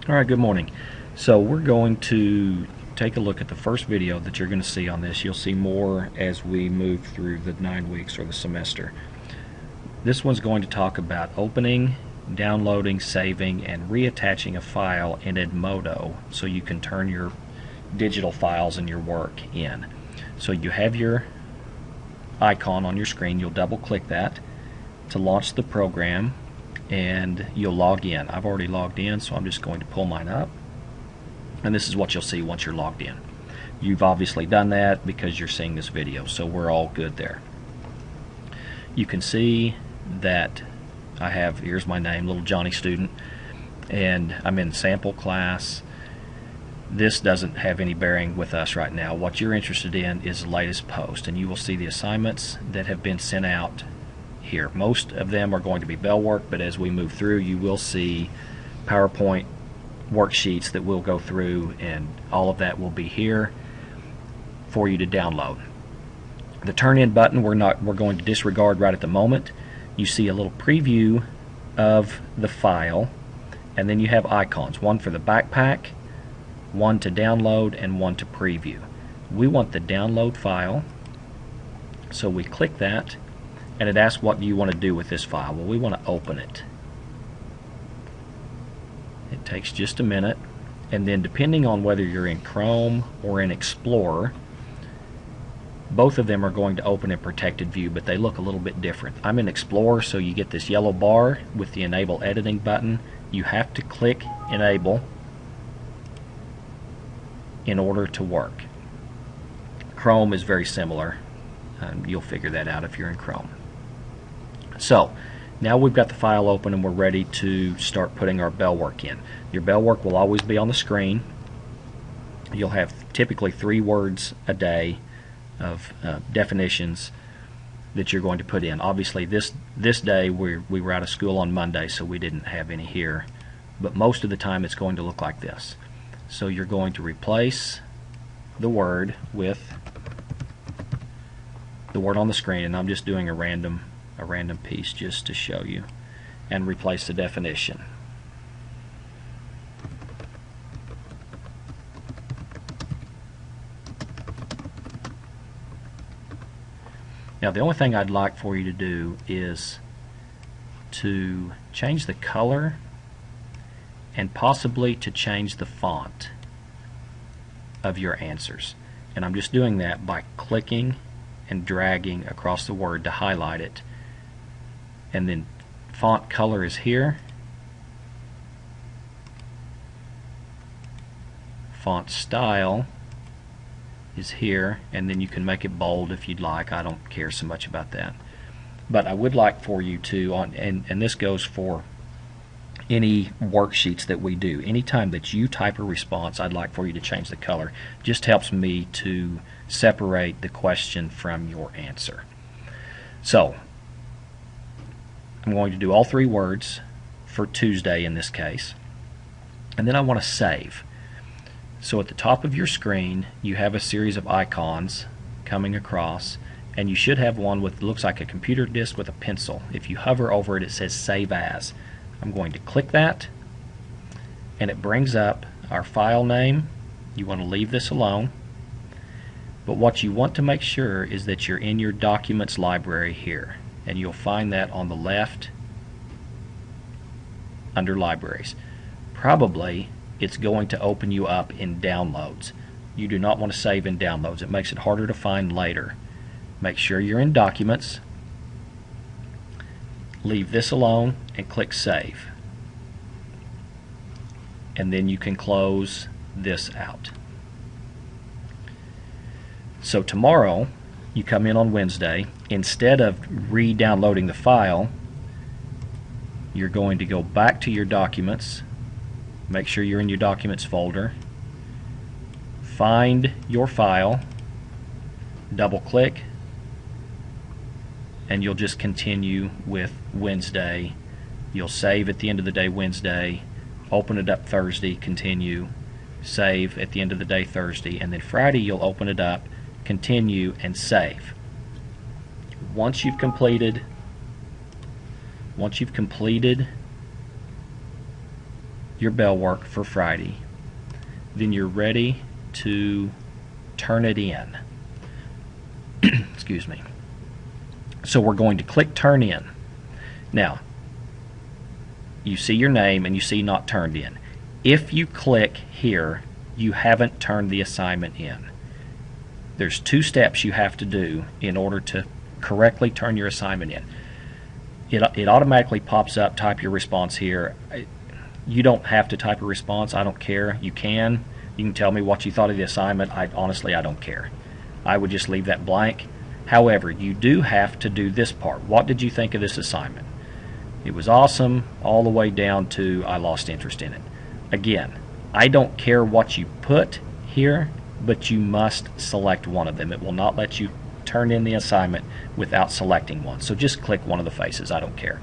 Alright, good morning. So we're going to take a look at the first video that you're going to see on this. You'll see more as we move through the 9 weeks or the semester. This one's going to talk about opening, downloading, saving, and reattaching a file in Edmodo so you can turn your digital files and your work in. So you have your icon on your screen. You'll double click that to launch the program, and you'll log in. I've already logged in, so I'm just going to pull mine up, and this is what you'll see once you're logged in. You've obviously done that because you're seeing this video, so we're all good there. You can see that I have, here's my name, Little Johnny Student, and I'm in sample class. This doesn't have any bearing with us right now. What you're interested in is the latest post, and you will see the assignments that have been sent out here. Most of them are going to be bell work, but as we move through you will see PowerPoint worksheets that we'll go through, and all of that will be here for you to download. The turn in button we're going to disregard right at the moment. You see a little preview of the file, and then you have icons, one for the backpack, one to download, and one to preview. We want the download file, so we click that, and it asks what do you want to do with this file. Well, we want to open it. It takes just a minute, and then depending on whether you're in Chrome or in Explorer, both of them are going to open in protected view, but they look a little bit different. I'm in Explorer, so you get this yellow bar with the enable editing button. You have to click enable in order to work. Chrome is very similar. You'll figure that out if you're in Chrome. So now we've got the file open and we're ready to start putting our bell work in. Your bell work will always be on the screen. You'll have typically 3 words a day of definitions that you're going to put in. Obviously this day we were out of school on Monday, so we didn't have any here, but most of the time it's going to look like this. So you're going to replace the word with the word on the screen, and I'm just doing a random piece just to show you, and replace the definition. Now the only thing I'd like for you to do is to change the color and possibly to change the font of your answers, and I'm just doing that by clicking and dragging across the word to highlight it. And then font color is here, font style is here, and then you can make it bold if you'd like. I don't care so much about that, but I would like for you to, and this goes for any worksheets that we do, anytime that you type a response, I'd like for you to change the color. Just helps me to separate the question from your answer. So I'm going to do all 3 words for Tuesday in this case, and then I want to save. So at the top of your screen you have a series of icons coming across, and you should have one with, looks like a computer disk with a pencil. If you hover over it, it says save as. I'm going to click that, and it brings up our file name. You want to leave this alone, but what you want to make sure is that you're in your documents library here, and you'll find that on the left under libraries. Probably it's going to open you up in downloads. You do not want to save in downloads. It makes it harder to find later. Make sure you're in documents, leave this alone, and click save, and then you can close this out. So tomorrow you come in on Wednesday, instead of re-downloading the file, you're going to go back to your documents, make sure you're in your documents folder, find your file, double click, and you'll just continue with Wednesday. You'll save at the end of the day Wednesday, open it up Thursday, continue, save at the end of the day Thursday, and then Friday you'll open it up, continue, and save. Once you've completed your bell work for Friday, then you're ready to turn it in. Excuse me. So we're going to click Turn In. Now, you see your name and you see Not Turned In. If you click here, you haven't turned the assignment in. There's 2 steps you have to do in order to correctly turn your assignment in. It automatically pops up, type your response here. You don't have to type a response. I don't care. You can tell me what you thought of the assignment. Honestly, I don't care. I would just leave that blank. However, you do have to do this part. What did you think of this assignment? It was awesome, all the way down to I lost interest in it. Again, I don't care what you put here, but you must select one of them. It will not let you turn in the assignment without selecting one. So just click one of the faces. I don't care.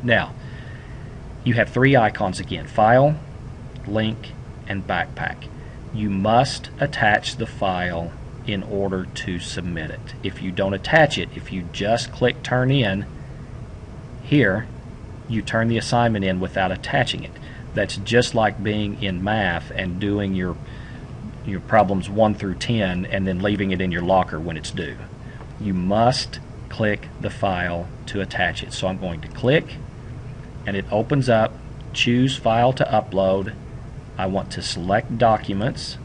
Now, you have 3 icons again: File, Link, and Backpack. You must attach the file in order to submit it. If you don't attach it, if you just click Turn In here, you turn the assignment in without attaching it. That's just like being in math and doing your problems 1 through 10 and then leaving it in your locker when it's due. You must click the file to attach it. So I'm going to click, and it opens up. Choose File to upload. I want to select Documents,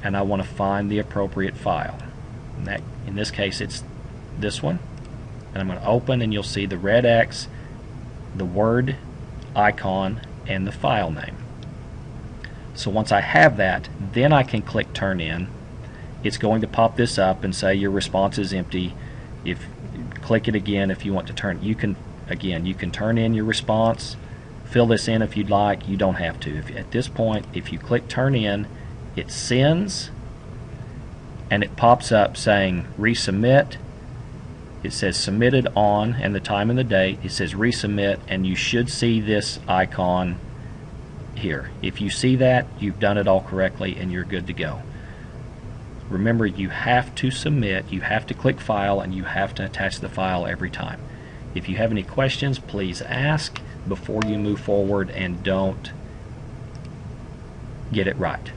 and I want to find the appropriate file. In this case, it's this one. And I'm going to open, and you'll see the red X, the Word icon, and the file name. So once I have that, then I can click Turn In. It's going to pop this up and say your response is empty. Click it again if you want to turn. You can turn in your response. Fill this in if you'd like. You don't have to. At this point, if you click Turn In, it sends, and it pops up saying Resubmit. It says submitted on, and the time and the date. It says resubmit, and you should see this icon here. If you see that, you've done it all correctly and you're good to go. Remember, you have to submit, you have to click File, and you have to attach the file every time. If you have any questions, please ask before you move forward and don't get it right.